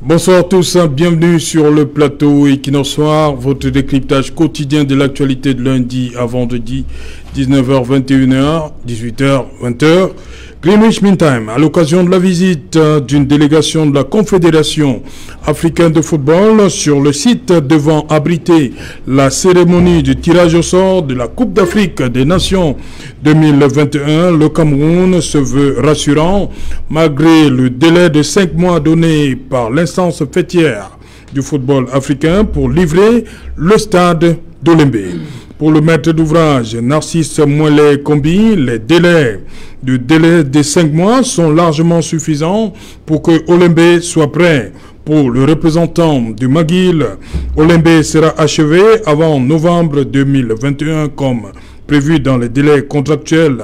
Bonsoir à tous, bienvenue sur le plateau Equinox Soir, votre décryptage quotidien de l'actualité de lundi à vendredi, 19h, 21h, 18h, 20h. Greenwich Mean Time, à l'occasion de la visite d'une délégation de la Confédération africaine de football sur le site devant abriter la cérémonie du tirage au sort de la Coupe d'Afrique des Nations 2021, le Cameroun se veut rassurant malgré le délai de 5 mois donné par l'instance fêtière du football africain pour livrer le stade d'Olembe. Pour le maître d'ouvrage Narcisse Mouelé-Kombi, les délais de 5 mois sont largement suffisants pour que Olembe soit prêt. Pour le représentant du McGill, Olembe sera achevé avant novembre 2021 comme prévu dans les délais contractuels.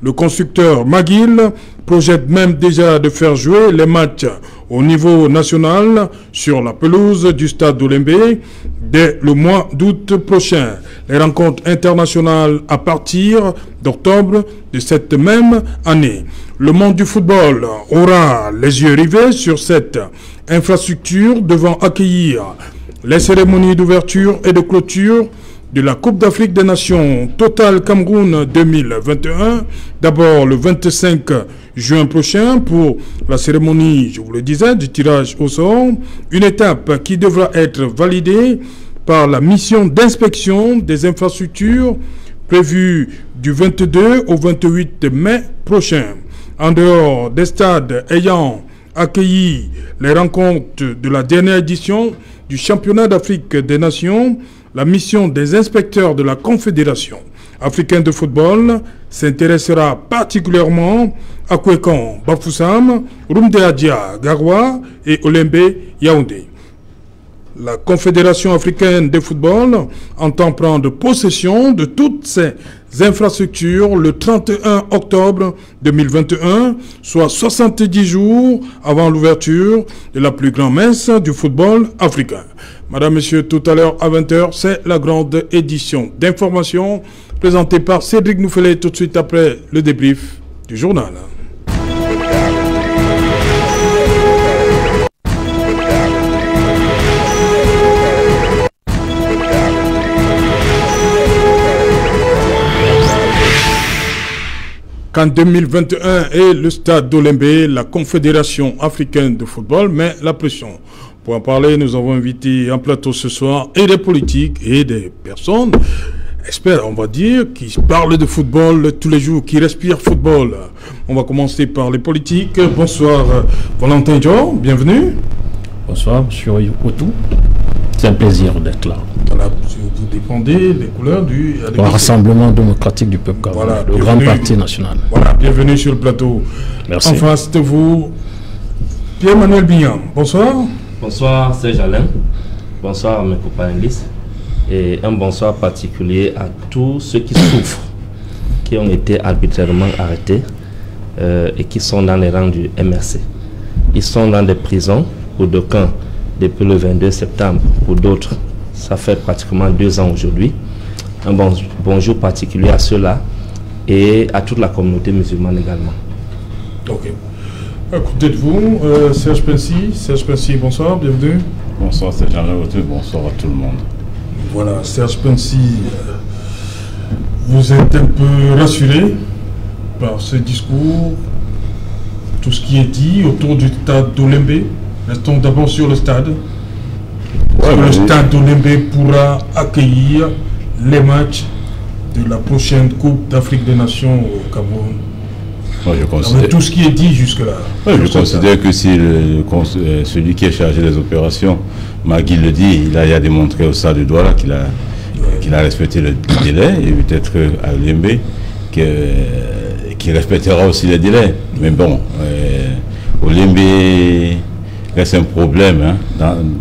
Le constructeur McGill projette même déjà de faire jouer les matchs au niveau national sur la pelouse du stade d'Olembe dès le mois d'août prochain. Les rencontres internationales à partir d'octobre de cette même année. Le monde du football aura les yeux rivés sur cette infrastructure devant accueillir les cérémonies d'ouverture et de clôture de la Coupe d'Afrique des Nations Total Cameroun 2021. D'abord le 25 juin prochain pour la cérémonie, je vous le disais, du tirage au sort. Une étape qui devra être validée par la mission d'inspection des infrastructures prévue du 22 au 28 mai prochain. En dehors des stades ayant accueilli les rencontres de la dernière édition du championnat d'Afrique des Nations, la mission des inspecteurs de la Confédération africaine de football s'intéressera particulièrement à Kwekon Bafoussam, Rumdeadia Garoua et Olembe Yaoundé. La Confédération africaine de football entend prendre possession de toutes ces infrastructures le 31 octobre 2021, soit 70 jours avant l'ouverture de la plus grande messe du football africain. Madame, Monsieur, tout à l'heure à 20h, c'est la grande édition d'information présentée par Cédric Noufelet tout de suite après le débrief du journal. Qu'en 2021 et le stade d'Olembe, la Confédération africaine de football met la pression. Pour en parler, nous avons invité en plateau ce soir et des politiques et des personnes, experts, on va dire, qui parlent de football tous les jours, qui respirent football. On va commencer par les politiques. Bonsoir Valentin Dior, bienvenue. Bonsoir, monsieur Otou. C'est un plaisir d'être là. Voilà, vous défendez les couleurs du Rassemblement démocratique du peuple camerounais, voilà, le grand parti national. Voilà, bienvenue sur le plateau. Merci. En face de vous, Pierre-Manuel Bignan. Bonsoir. Bonsoir Serge Alain. Bonsoir à mes co-panélistes. Et un bonsoir particulier à tous ceux qui souffrent, qui ont été arbitrairement arrêtés et qui sont dans les rangs du MRC. Ils sont dans des prisons, pour d'aucuns depuis le 22 septembre, pour d'autres ça fait pratiquement 2 ans aujourd'hui. Un bonjour particulier à ceux-là et à toute la communauté musulmane également. Ok. À côté de vous, Serge Pensy. Serge Pensy, bonsoir, bienvenue. Bonsoir Serge Alain, bonsoir à tout le monde. Voilà, Serge Pensy, vous êtes un peu rassuré par ce discours, tout ce qui est dit autour du stade d'Olembe. Restons d'abord sur le stade. Ouais, le stade d'Olembe pourra accueillir les matchs de la prochaine Coupe d'Afrique des Nations au Cameroun. Moi, je considère... tout ce qui est dit jusque-là. Ouais, je considère que si celui qui est chargé des opérations, Magui le dit, il a démontré au stade de Douala qu'il a respecté le délai, et peut-être à Olembe qui respectera aussi les délais. Mais bon, Olembe reste un problème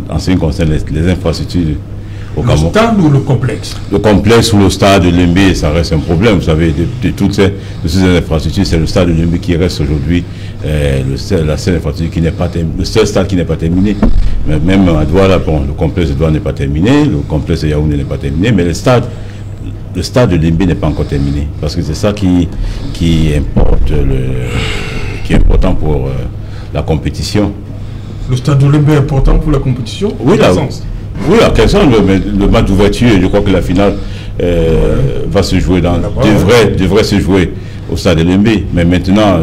en ce qui concerne les infrastructures au Cameroun. Le stade ou le complexe? Le complexe ou le stade de Lembe, ça reste un problème. Vous savez, de toutes ces infrastructures, c'est le stade de Lembe qui reste aujourd'hui la seule infrastructure qui n'est pas terminée, le seul stade qui n'est pas terminé. Mais même à Douala, bon, le complexe de Douala n'est pas terminé, le complexe de Yaoundé n'est pas terminé, mais le stade de Lembe n'est pas encore terminé. Parce que c'est ça qui importe, qui est important pour la compétition. Le stade de Lembe est important pour la compétition? Oui, là, oui, à quel sens, le match d'ouverture, je crois que la finale va se jouer devrait se jouer au stade de Lembe. Mais maintenant,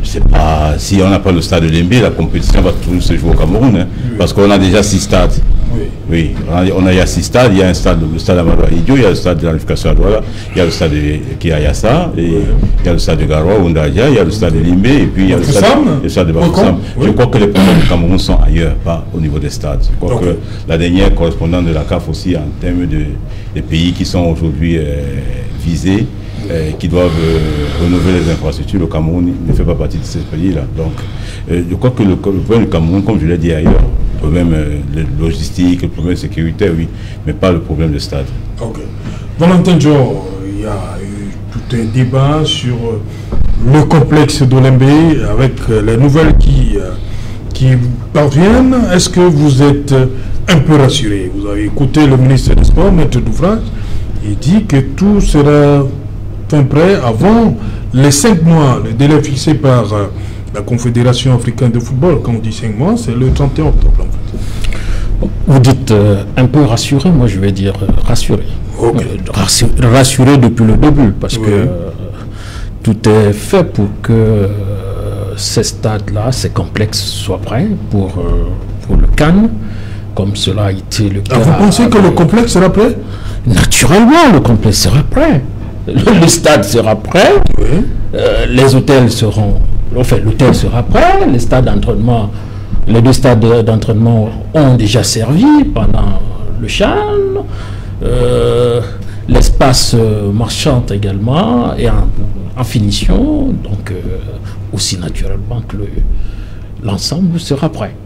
c'est pas, si on n'a pas le stade de Lembe, la compétition va toujours se jouer au Cameroun, hein, oui. Parce qu'on a déjà 6 stades. Oui, oui, on a 6 stades. Il y a un stade, le stade Amadou Ahidjo, il y a le stade de l'unification à Douala, il y a le stade de Kiayassa, et il y a le stade de Garoua, Oundadia, il y a le stade de Limbe, et puis il y a le stade de Bafoussam. Oui. Je crois que les problèmes du Cameroun sont ailleurs, pas au niveau des stades. Je crois que la dernière correspondante de la CAF aussi, en termes des pays qui sont aujourd'hui visés, qui doivent renouveler les infrastructures, le Cameroun ne fait pas partie de ces pays-là. Donc, je crois que le problème du Cameroun, comme je l'ai dit ailleurs, le problème logistique, le problème sécuritaire, oui, mais pas le problème de stade. Ok. Valentin Dior, il y a eu tout un débat sur le complexe d'Olembe avec les nouvelles qui parviennent. Est-ce que vous êtes un peu rassuré? Vous avez écouté le ministre des Sports, maître d'ouvrage, il dit que tout sera prêt avant les 5 mois, le délai fixé par la Confédération africaine de football. Quand on dit 5 mois, c'est le 31 octobre en fait. Vous dites un peu rassuré, moi je vais dire rassuré. Okay. Rassuré depuis le début, parce que tout est fait pour que ces stades-là, ces complexes soient prêts pour le CAN, comme cela a été le cas. Vous pensez que le complexe sera prêt? Naturellement, le complexe sera prêt. Le stade sera prêt, les hôtels seront, enfin l'hôtel sera prêt, les stades d'entraînement, les 2 stades d'entraînement ont déjà servi pendant le CHAN, l'espace marchand également est en finition, donc aussi naturellement que l'ensemble sera prêt.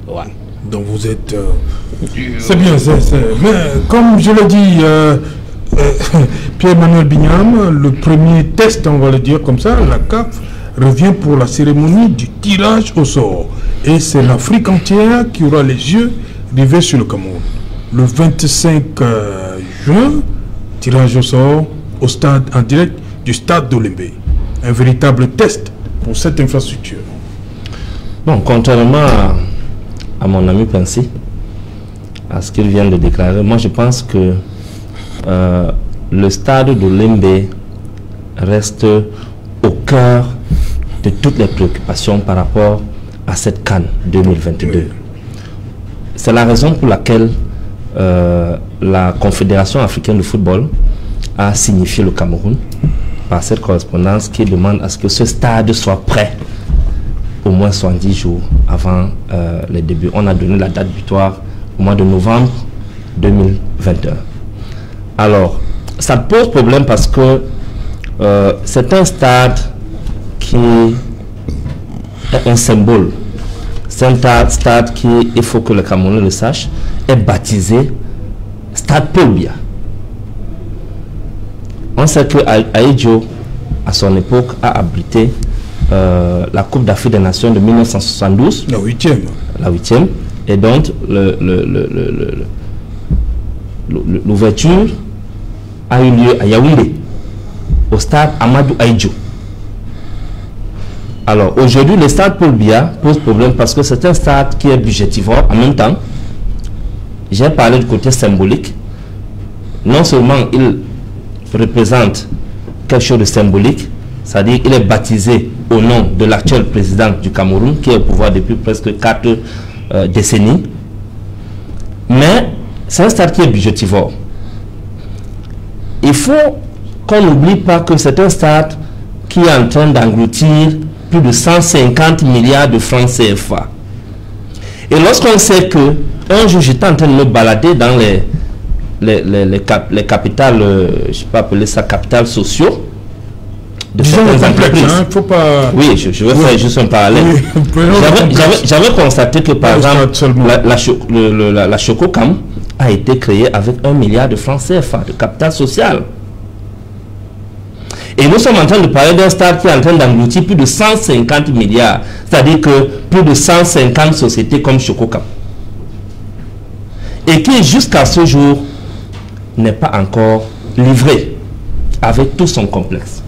Ouais. Donc vous êtes... c'est bien, mais comme je l'ai dit... Pierre-Emmanuel Bignam, le premier test, on va le dire comme ça, la CAF revient pour la cérémonie du tirage au sort. Et c'est l'Afrique entière qui aura les yeux rivés sur le Cameroun. Le 25 juin, tirage au sort au stade en direct du stade d'Olembe. Un véritable test pour cette infrastructure. Bon, contrairement à mon ami Pensé, à ce qu'il vient de déclarer, moi je pense que le stade de Lembe reste au cœur de toutes les préoccupations par rapport à cette CAN 2022. C'est la raison pour laquelle la Confédération africaine de football a signifié le Cameroun par cette correspondance qui demande à ce que ce stade soit prêt au moins 70 jours avant les débuts. On a donné la date butoir au mois de novembre 2021. Alors, ça pose problème parce que c'est un stade qui est un symbole. C'est un stade qui, il faut que le Camerounais le sache, est baptisé Stade Paul Biya. On sait que Ahidjo, à son époque, a abrité la Coupe d'Afrique des Nations de 1972. La 8e. La 8e. Et donc, l'ouverture a eu lieu à Yaoundé, au stade Amadou Ahidjo. Alors, aujourd'hui, le stade Paul Biya pose problème parce que c'est un stade qui est budgétivore. En même temps, j'ai parlé du côté symbolique. Non seulement il représente quelque chose de symbolique, c'est-à-dire qu'il est baptisé au nom de l'actuel président du Cameroun, qui est au pouvoir depuis presque 4 décennies, mais c'est un stade qui est budgétivore. Il faut qu'on n'oublie pas que c'est un stade qui est en train d'engloutir plus de 150 milliards de francs CFA. Et lorsqu'on sait que un jour j'étais en train de me balader dans les capitales, je ne sais pas appeler ça capitales sociaux de certaines entreprises. Hein, faut pas... Oui, je vais faire juste un parallèle. Oui, j'avais constaté que par exemple la Chococam a été créée avec 1 milliard de francs CFA de capital social. Et nous sommes en train de parler d'un stade qui est en train d'engloutir plus de 150 milliards. C'est-à-dire que plus de 150 sociétés comme Chococam. Et qui jusqu'à ce jour n'est pas encore livré avec tout son complexe.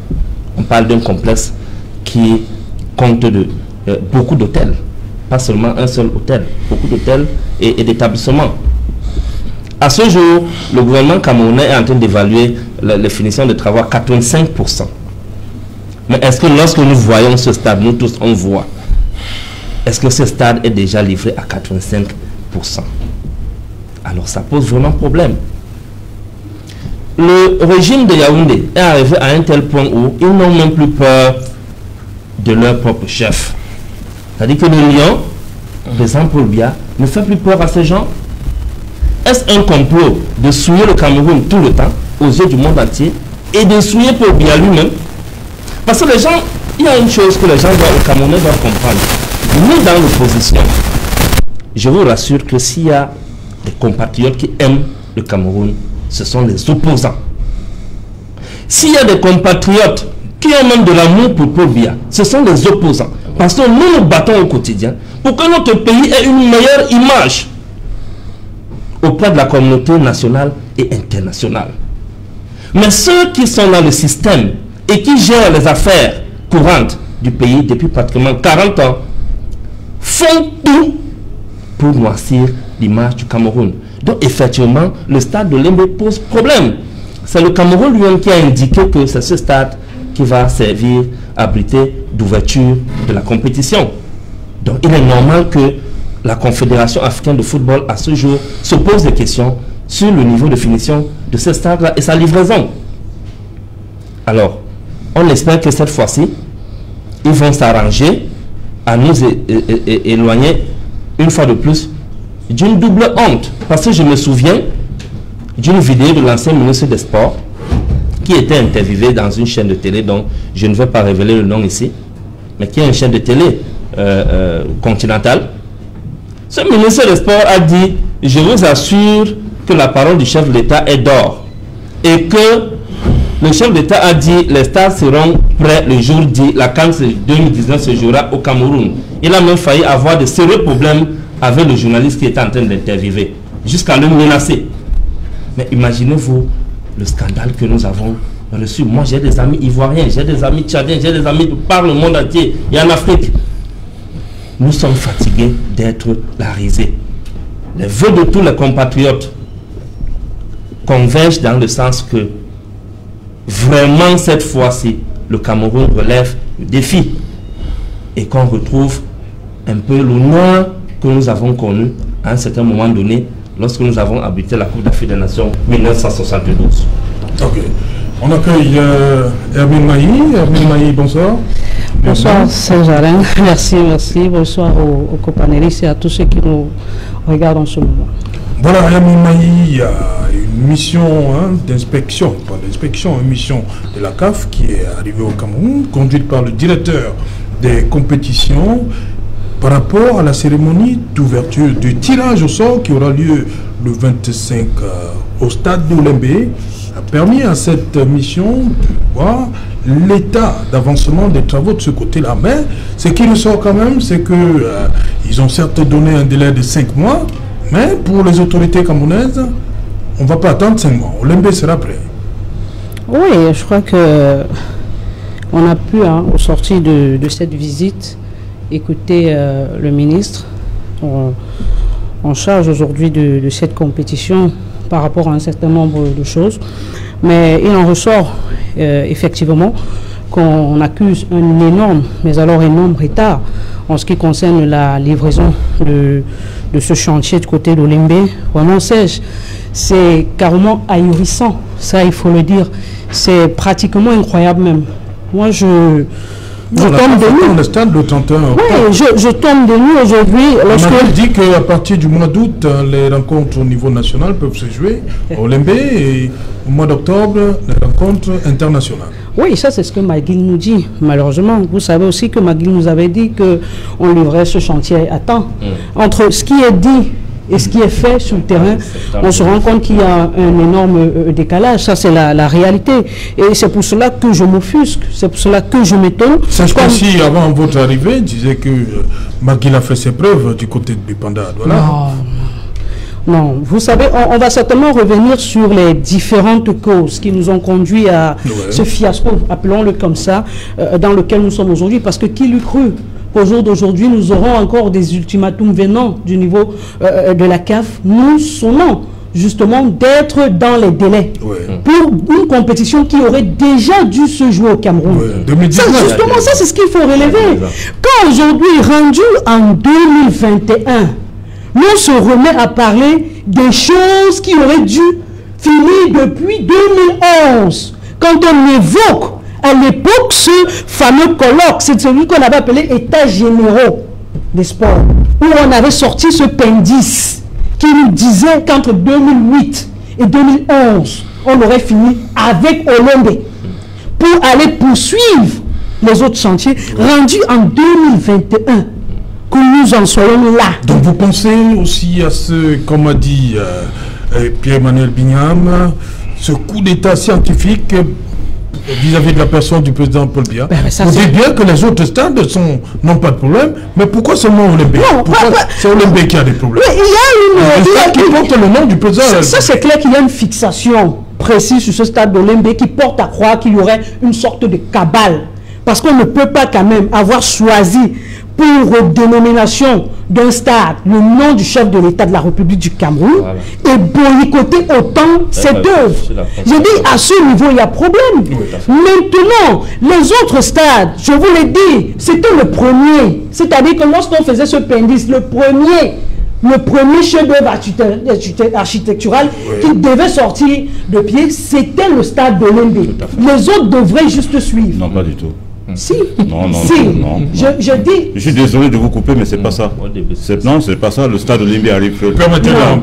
On parle d'un complexe qui compte de beaucoup d'hôtels, pas seulement un seul hôtel, beaucoup d'hôtels et d'établissements. À ce jour, le gouvernement camerounais est en train d'évaluer les finitions de travaux à 85%. Mais est-ce que lorsque nous voyons ce stade, nous tous on voit, est-ce que ce stade est déjà livré à 85%? Alors ça pose vraiment problème. Le régime de Yaoundé est arrivé à un tel point où ils n'ont même plus peur de leur propre chef. C'est-à-dire que le lion, de Jean-Paul Biya, ne fait plus peur à ces gens. Est-ce un complot de souiller le Cameroun tout le temps, aux yeux du monde entier, et de souiller Paul Biya lui-même? Parce que les gens, il y a une chose que les gens au Camerounais doivent comprendre. Nous, dans l'opposition, je vous rassure que s'il y a des compatriotes qui aiment le Cameroun, ce sont les opposants. S'il y a des compatriotes qui ont même de l'amour pour Paul Biya, ce sont les opposants. Parce que nous nous battons au quotidien pour que notre pays ait une meilleure image auprès de la communauté nationale et internationale. Mais ceux qui sont dans le système et qui gèrent les affaires courantes du pays depuis pratiquement 40 ans font tout pour noircir l'image du Cameroun. Donc effectivement, le stade de Lembe pose problème. C'est le Cameroun lui-même qui a indiqué que c'est ce stade qui va servir à abriter d'ouverture de la compétition. Donc il est normal que la Confédération africaine de football à ce jour se pose des questions sur le niveau de finition de ce stade-là et sa livraison. Alors, on espère que cette fois-ci, ils vont s'arranger à nous éloigner une fois de plus d'une double honte. Parce que je me souviens d'une vidéo de l'ancien ministre des Sports qui était interviewé dans une chaîne de télé dont je ne vais pas révéler le nom ici, mais qui est une chaîne de télé continentale. Ce ministre des Sports a dit: je vous assure que la parole du chef de l'État est d'or. Et que le chef d'État a dit les stars seront prêts le jour dit, la CAN 2019 se jouera au Cameroun. Il a même failli avoir de sérieux problèmes avec le journaliste qui était en train d'interviewer, jusqu'à le menacer. Mais imaginez-vous le scandale que nous avons reçu. Moi j'ai des amis ivoiriens, j'ai des amis tchadiens, j'ai des amis par le monde entier et en Afrique. Nous sommes fatigués d'être la risée. Les vœux de tous les compatriotes convergent dans le sens que vraiment cette fois-ci, le Cameroun relève le défi et qu'on retrouve un peu l'honneur que nous avons connu à un certain moment donné lorsque nous avons habité la Coupe d'Afrique des Nations 1972. Ok. On accueille Hermine Mahi. Hermine Mahi, bonsoir. Bonsoir Saint-Jalin, merci. Bonsoir aux copanélistes et à tous ceux qui nous regardent en ce moment. Voilà, Hermine Mahi, il y a une mission d'inspection, pas d'inspection, une mission de la CAF qui est arrivée au Cameroun, conduite par le directeur des compétitions par rapport à la cérémonie d'ouverture du tirage au sort qui aura lieu le 25 au stade de Lembe, a permis à cette mission de voir l'état d'avancement des travaux de ce côté-là. Mais ce qui ressort quand même, c'est que ils ont certes donné un délai de 5 mois, mais pour les autorités camerounaises, on ne va pas attendre 5 mois. Lembe sera prêt. Oui, je crois que on a pu, au sortir de cette visite, écouter le ministre en charge aujourd'hui de cette compétition par rapport à un certain nombre de choses. Mais il en ressort effectivement qu'on accuse un énorme, mais alors énorme retard en ce qui concerne la livraison de ce chantier de côté de Lembe. Vraiment, c'est carrément ahurissant, ça il faut le dire. C'est pratiquement incroyable même. Moi, je tombe de nuit. Le stade le 31 octobre. Oui, je tombe de nuit aujourd'hui. On dit qu'à partir du mois d'août, les rencontres au niveau national peuvent se jouer au Lembe et au mois d'octobre, les rencontres internationales. Oui, ça c'est ce que McGill nous dit. Malheureusement, vous savez aussi que McGill nous avait dit qu'on livrait ce chantier à temps. Entre ce qui est dit et ce qui est fait sur le terrain, on se rend compte qu'il y a un énorme décalage. Ça, c'est la réalité. Et c'est pour cela que je m'offusque. C'est pour cela que je m'étonne. C'est comme si, avant votre arrivée, disait que McGill a fait ses preuves du côté de Bipanda. Voilà. Non, vous savez, on va certainement revenir sur les différentes causes qui nous ont conduit à ce fiasco, appelons-le comme ça, dans lequel nous sommes aujourd'hui. Parce que qui l'eût cru qu'au jour d'aujourd'hui, nous aurons encore des ultimatums venant du niveau de la CAF, nous sonnons justement d'être dans les délais pour une compétition qui aurait déjà dû se jouer au Cameroun. Justement, ça c'est ce qu'il faut relever. Quand aujourd'hui, rendu en 2021, on se remet à parler des choses qui auraient dû finir depuis 2011. Quand on évoque à l'époque ce fameux colloque, c'est celui qu'on avait appelé États généraux des sports, où on avait sorti ce pendice qui nous disait qu'entre 2008 et 2011, on aurait fini avec Olombe pour aller poursuivre les autres chantiers, rendus en 2021, que nous en soyons là. Donc vous pensez aussi à ce, comme a dit Pierre-Emmanuel Bignam, ce coup d'état scientifique vis-à-vis de la personne du président Paul Biya. Vous dites bien que les autres stades n'ont pas de problème, mais pourquoi seulement Olympe? Pourquoi c'est Olympe qui a des problèmes? Oui, il y a une... stade qui porte le nom du président. Ça c'est clair qu'il y a une fixation précise sur ce stade d'Olympe qui porte à croire qu'il y aurait une sorte de cabale. Parce qu'on ne peut pas quand même avoir choisi pour dénomination d'un stade le nom du chef de l'État de la République du Cameroun et boycotter autant cette œuvre. Je dis, à ce niveau, il y a problème. Maintenant, les autres stades, je vous l'ai dit, c'était le premier. C'est-à-dire que lorsqu'on faisait ce pendice, le premier chef-d'œuvre architectural qui devait sortir de pied, c'était le stade de Olympe. Les autres devraient juste suivre. Non, pas du tout. Si, non. Je dis... Je suis désolé de vous couper, mais c'est pas ça. Non, c'est pas ça. Le stade Olympe arrive. Permettez-moi.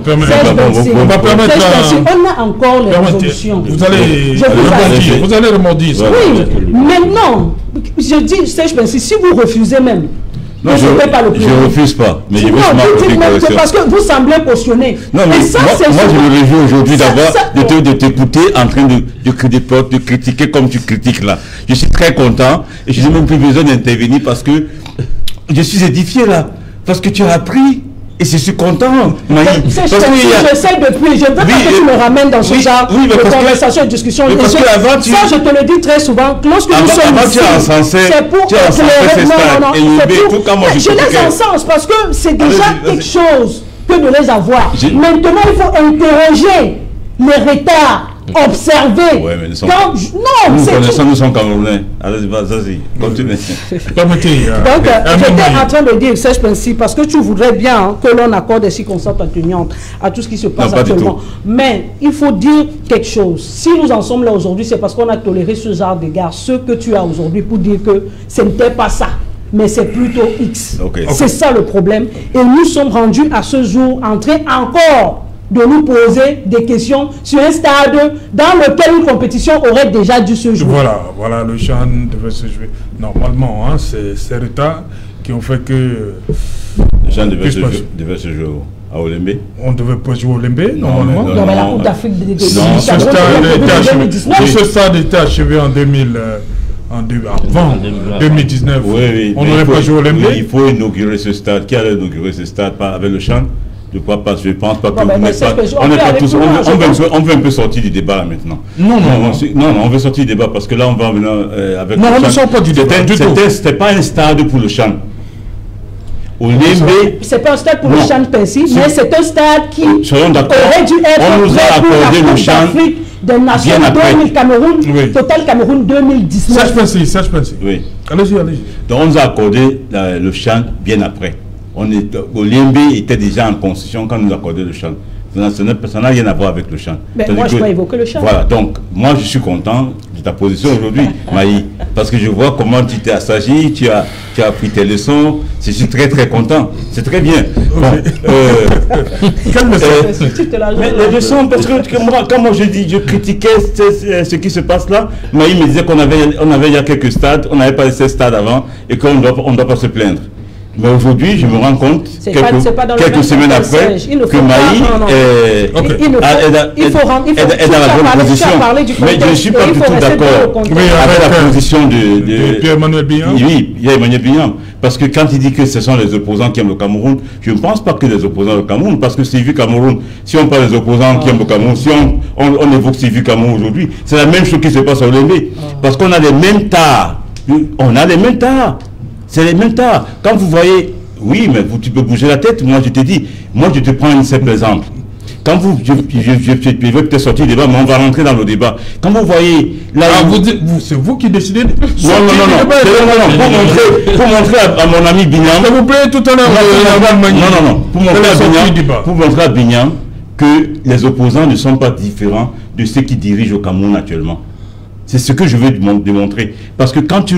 On va permettre... On a encore les résolutions. Vous allez rebondir. Oui, maintenant, je dis, si vous refusez même... Non, je ne refuse pas, mais je veux c'est parce que vous semblez cautionner. Non, mais ça, moi je me réjouis aujourd'hui d'avoir de t'écouter en train de critiquer comme tu critiques là. Je suis très content et je n'ai même plus besoin d'intervenir parce que je suis édifié là. Parce que tu as appris et je suis content. J'essaie depuis, je veux pas que tu me ramènes dans ce genre de conversation et de discussion. Ça, je te le dis très souvent. Lorsque nous sommes ici, c'est pour éclairer. Je les encense parce que c'est déjà quelque chose que de les avoir. Maintenant, il faut interroger les retards. Observer. Ouais, mais nous sommes Camerounais. Allez, vas-y, continue. Permettez. Donc, j'étais en train de dire, Serge Pensy, parce que tu voudrais bien que l'on accorde des circonstances atténuantes à tout ce qui se passe actuellement. Mais il faut dire quelque chose. Si nous en sommes là aujourd'hui, c'est parce qu'on a toléré ce genre d'égards. Ce que tu as aujourd'hui pour dire que ce n'était pas ça, mais c'est plutôt X. C'est ça le problème. Et nous sommes rendus à ce jour en train encore de nous poser des questions sur un stade dans lequel une compétition aurait déjà dû se jouer. Voilà, le CHAN devait se jouer. Normalement, hein, c'est ces retards qui ont fait que... Le CHAN devait se jouer à Olympe. On ne devait pas jouer à Olympe, normalement. Non, mais la Coupe d'Afrique des ce stade était achevé en 2019. Oui, on n'aurait pas joué à Olympe. Il faut inaugurer ce stade. Qui allait inaugurer ce stade avec le CHAN? Je ne pense pas que vous n'êtes pas... On veut un peu sortir du débat là maintenant. Non, on veut sortir du débat parce que là on va venir avec... Non, on ne sort pas du débat. C'était pas un stade pour le CHAN. C'est pas un stade pour le CHAN Pensy, mais c'est un stade qui aurait dû être on nous a accordé le CHAN des nations 2000 Cameroun, Total Cameroun 2019. Serge Pensy. Oui. Allez-y. Donc on nous a accordé le CHAN bien après. Olympe était déjà en construction quand nous accordons le CHAN. Ça n'a rien à voir avec le CHAN. Mais moi, je peux évoquer le CHAN. Voilà, donc, moi, je suis content de ta position aujourd'hui, Maï, parce que je vois comment tu t'es assagi, tu as appris tes leçons. Je suis très, très content. C'est très bien. Mais les leçons, parce que moi, quand je critiquais ce qui se passe là, Maï me disait qu'on avait il y a quelques stades, on n'avait pas ces stades avant, et qu'on ne doit pas se plaindre. Mais aujourd'hui, je me rends compte, quelques semaines après, que Maï est dans la bonne position. Mais je ne suis pas du tout d'accord avec la position de Pierre-Emmanuel Bignam. Oui, Pierre-Emmanuel Bignam. Parce que quand il dit que ce sont les opposants qui aiment le Cameroun, je ne pense pas que les opposants au Cameroun, parce que Sylvie Cameroun, si on parle des opposants qui aiment le Cameroun, si on évoque Sylvie Cameroun aujourd'hui, c'est la même chose qui se passe à Olympe. Parce qu'on a les mêmes tares. On a les mêmes tares. C'est élémentaire. Quand vous voyez, oui, mais tu peux bouger la tête. Moi, je te dis, moi, je te prends un simple exemple. Quand je vais peut-être sortir du débat, mais on va rentrer dans le débat. Quand vous voyez... Là, c'est vous qui décidez de... Non. Pour montrer à mon ami Bignam... S'il vous plaît, tout à l'heure... Pour montrer à Bignam que les opposants ne sont pas différents de ceux qui dirigent au Cameroun actuellement. C'est ce que je veux démontrer. Parce que quand tu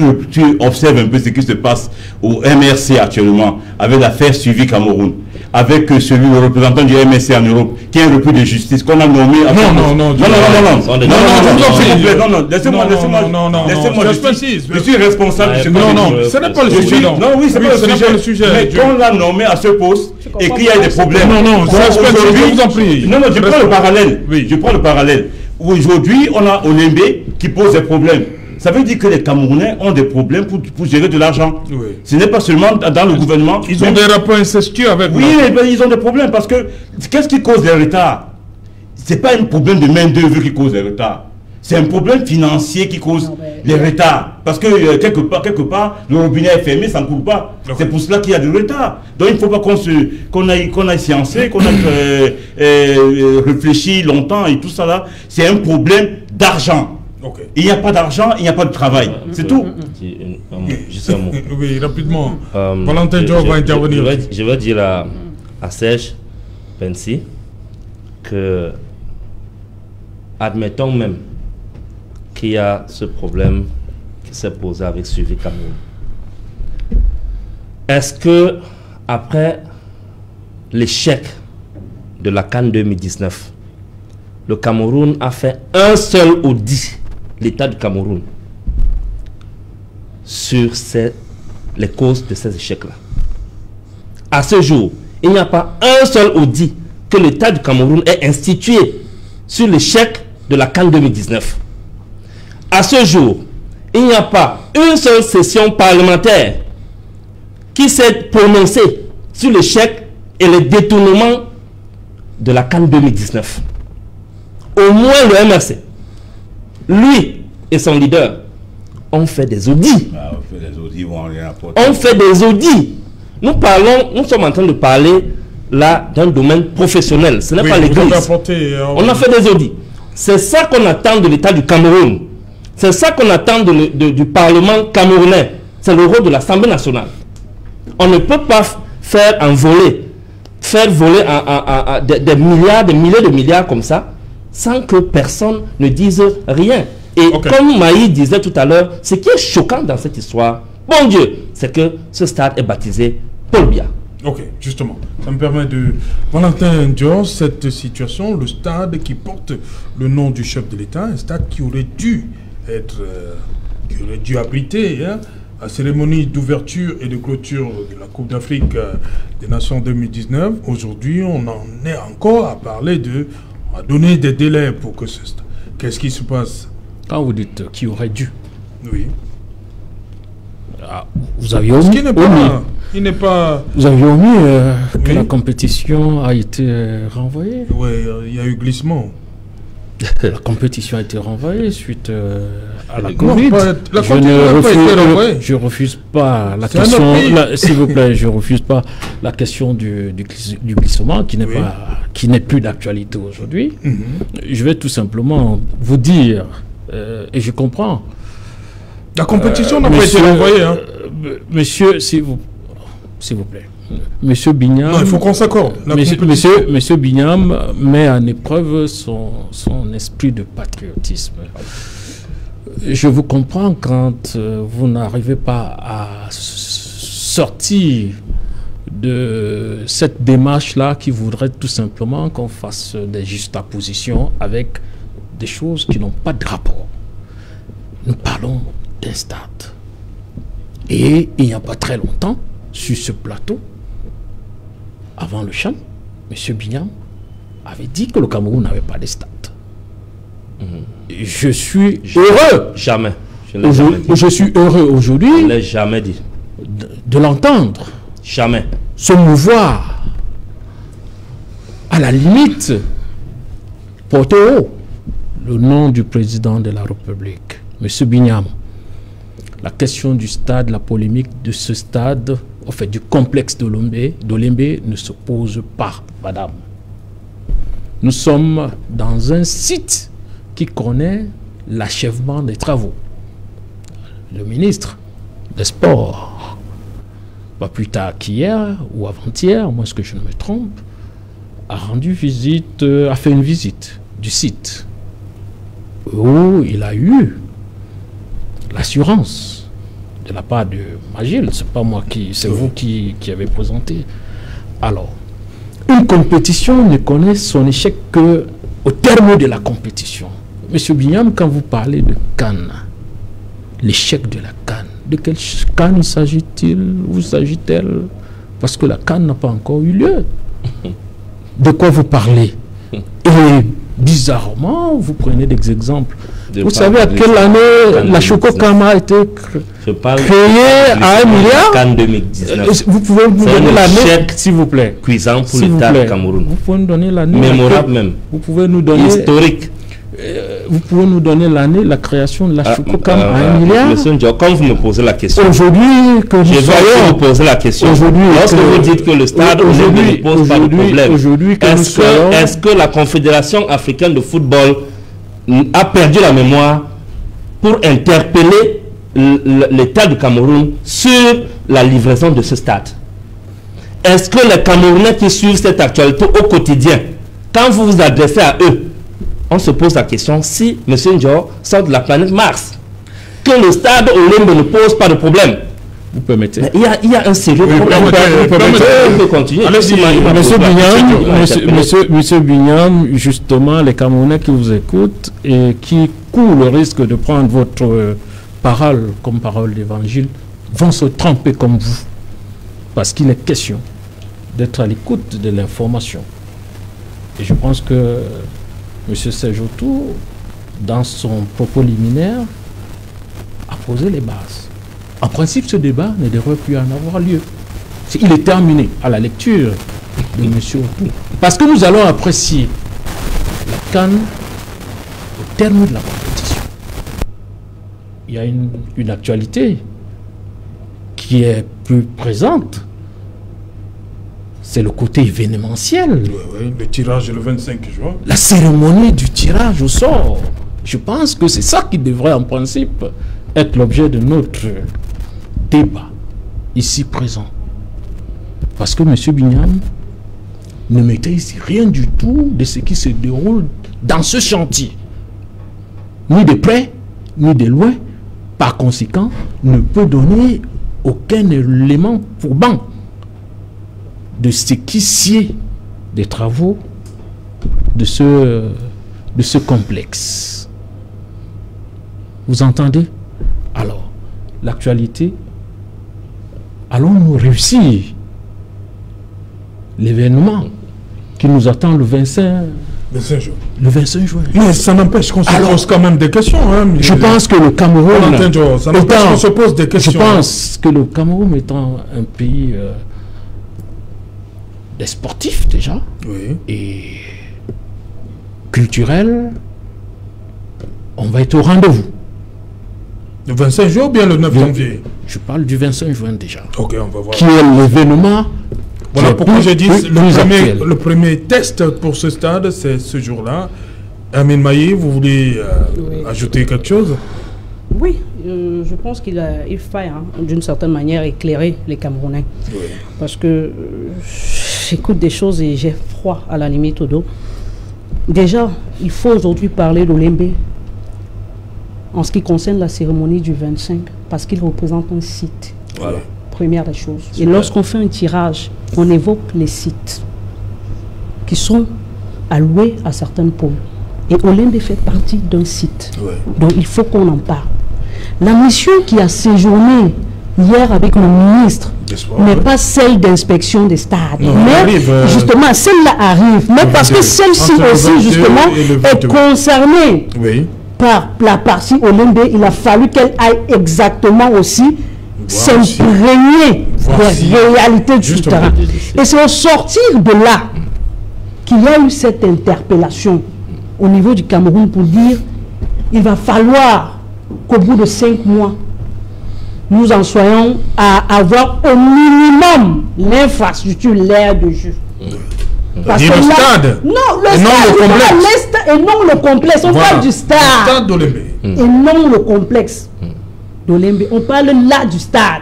observes un peu ce qui se passe au MRC actuellement, avec l'affaire suivie Cameroun, avec le représentant du MRC en Europe, qui est un repris de justice, qu'on a nommé... Non, laissez-moi, je suis responsable. Ce n'est pas le sujet. Non, oui, c'est pas le sujet. Mais qu'on l'a nommé à ce poste et qu'il y a des problèmes. Non, je vous en prie. Non, je prends le parallèle. Aujourd'hui, on a Olembe qui pose des problèmes. Ça veut dire que les Camerounais ont des problèmes pour gérer de l'argent. Oui. Ce n'est pas seulement dans le gouvernement. Ils ont des rapports incestueux avec nous. Oui, ils ont des problèmes parce que qu'est-ce qui cause les retards? Ce n'est pas un problème de main-d'œuvre qui cause les retards. C'est un problème financier qui cause les retards. Parce que quelque part, le robinet est fermé, ça ne coule pas. Okay. C'est pour cela qu'il y a du retard. Donc il ne faut pas qu'on aille sciencer, qu'on aille réfléchir longtemps et tout ça là. C'est un problème d'argent. Okay. Il n'y a pas d'argent, il n'y a pas de travail. C'est tout. Juste un mot. Oui, rapidement. Valentin Diop va intervenir. Je vais dire à Serge Pensi que, admettons même qu'il y a ce problème qui s'est posé avec Suivi Cameroun. Est-ce que, après l'échec de la CAN 2019, le Cameroun a fait un seul audit, l'État du Cameroun, sur les causes de ces échecs-là? À ce jour, il n'y a pas un seul audit que l'État du Cameroun ait institué sur l'échec de la CAN 2019. À ce jour, il n'y a pas une seule session parlementaire qui s'est prononcée sur l'échec et les détournements de la CAN 2019. Au moins le MRC, lui et son leader, ont fait des audits. On fait des audits. Nous sommes en train de parler là d'un domaine professionnel. Ce n'est pas l'église. On a fait des audits. C'est ça qu'on attend de l'État du Cameroun. C'est ça qu'on attend du Parlement camerounais. C'est le rôle de l'Assemblée nationale. On ne peut pas faire voler des milliards, des milliers de milliards comme ça, sans que personne ne dise rien. Et comme Maï disait tout à l'heure, ce qui est choquant dans cette histoire, bon Dieu, c'est que ce stade est baptisé Paul Biya. Ok, justement, ça me permet de... Valentin Dior, cette situation, le stade qui porte le nom du chef de l'État, un stade qui aurait dû abriter la cérémonie d'ouverture et de clôture de la Coupe d'Afrique des Nations 2019. Aujourd'hui, on en est encore à parler à donner des délais pour que ce stade... Qu'est-ce qui se passe? Quand vous dites qui aurait dû, oui. Vous aviez omis. Vous aviez omis que la compétition a été renvoyée. Oui, il y a eu glissement. La compétition a été renvoyée suite à la Covid. Je refuse pas la question, s'il vous plaît, je refuse pas la question du glissement qui n'est plus d'actualité aujourd'hui. Je vais tout simplement vous dire, et je comprends. La compétition n'a pas été renvoyée. Monsieur, s'il vous plaît. Monsieur Bignam... Non, il faut qu'on s'accorde. Monsieur Bignam met en épreuve son esprit de patriotisme. Je vous comprends quand vous n'arrivez pas à sortir de cette démarche-là qui voudrait tout simplement qu'on fasse des juxtapositions avec des choses qui n'ont pas de rapport. Nous parlons d'un stade. Et il n'y a pas très longtemps, sur ce plateau, avant le Chan, M. Bignam avait dit que le Cameroun n'avait pas de stade. Je suis heureux. Jamais. Je suis heureux aujourd'hui. Je ne l'ai jamais dit. De l'entendre. Jamais. Se mouvoir. À la limite, porter haut le nom du président de la République, M. Bignam. la question du stade, la polémique de ce stade, en fait, du complexe d'Olembe ne se pose pas, madame. Nous sommes dans un site qui connaît l'achèvement des travaux. Le ministre des Sports, pas plus tard qu'hier ou avant-hier, moi ce que je ne me trompe, a fait une visite du site où il a eu l'assurance de la part de Magil, c'est pas moi c'est vous qui avez présenté. Alors, une compétition ne connaît son échec qu'au terme de la compétition. Monsieur Bignam, quand vous parlez de Cannes, l'échec de la Cannes, de quelle Cannes s'agit-il? Où s'agit-elle? Parce que la Cannes n'a pas encore eu lieu. De quoi vous parlez? Et bizarrement, vous prenez des exemples. Vous savez à quelle année la Chococama a été créée à 1 milliard? Cannes 2019. Vous pouvez nous donner l'année, s'il vous plaît. Cuisant pour l'État du Cameroun. Vous pouvez nous donner l'année. Mémorable même. Vous pouvez nous donner... Historique. Vous pouvez nous donner l'année, la création de la Chococama à 1 milliard? Monsieur Ndiaye, quand vous me posez la question... Aujourd'hui, que nous je vais vous poser la question. Lorsque vous dites que le stade ne pose pas de problème, est-ce que la Confédération africaine de football a perdu la mémoire pour interpeller l'État du Cameroun sur la livraison de ce stade? Est-ce que les Camerounais qui suivent cette actualité au quotidien, quand vous vous adressez à eux, on se pose la question si M. Ndiaye sort de la planète Mars, que le stade Olembe ne pose pas de problème? Vous permettez? Mais il y a un sérieux problème. On peut continuer. Monsieur Bignam, justement, les Camerounais qui vous écoutent et qui courent le risque de prendre votre parole comme parole d'évangile vont se tromper comme vous. Parce qu'il est question d'être à l'écoute de l'information. Et je pense que M. Sejotou, dans son propos liminaire, a posé les bases. En principe, ce débat ne devrait plus en avoir lieu. Il est terminé à la lecture de M. Otou. Parce que nous allons apprécier la Cannes au terme de la compétition. Il y a une actualité qui est plus présente. C'est le côté événementiel. Oui, le tirage le 25 juin. La cérémonie du tirage au sort. Je pense que c'est ça qui devrait en principe être l'objet de notre débat ici présent. Parce que M. Bignam ne maîtrise rien du tout de ce qui se déroule dans ce chantier. Ni de près, ni de loin. Par conséquent, ne peut donner aucun élément probant de ce qui sied des travaux de ce complexe. Vous entendez? Alors, l'actualité, allons-nous réussir l'événement qui nous attend le 25 juin? Le 25 juin. Mais ça n'empêche qu'on se pose quand même des questions. Hein, je pense que le Cameroun... Ça n'empêche qu'on se pose des questions. Je pense que le Cameroun étant un pays des sportifs déjà, oui, et culturel, on va être au rendez-vous. Le 25 juin ou bien le 9 janvier? Je parle du 25 juin déjà. Ok, on va voir. Qui est l'événement. Voilà pourquoi je dis le premier test pour ce stade, c'est ce jour-là. Amine Maï, vous voulez ajouter quelque chose? Oui, je pense qu'il faille, d'une certaine manière, éclairer les Camerounais. Oui. Parce que j'écoute des choses et j'ai froid à la limite au dos. Déjà, il faut aujourd'hui parler d'Olembe en ce qui concerne la cérémonie du 25, parce qu'il représente un site. Voilà. Première des choses. Super. Et lorsqu'on fait un tirage, on évoque les sites qui sont alloués à certains pôles. Et Olembe fait partie d'un site. Ouais. Donc il faut qu'on en parle. La mission qui a séjourné hier avec le ministre n'est pas celle d'inspection des stades. Non, mais justement, celle-là arrive. Mais parce que celle-ci aussi, justement, est concernée par la partie Olembe, il a fallu qu'elle aille exactement aussi s'imprégner des réalités du terrain. Et c'est au sortir de là qu'il y a eu cette interpellation au niveau du Cameroun pour dire il va falloir qu'au bout de 5 mois, nous en soyons à avoir au minimum l'infrastructure, l'aire de jeu. Parce que le stade. Non, le stade, et non le complexe. On parle du stade. Le stade d'Olembe. Et non le complexe d'Olembe. On parle là du stade.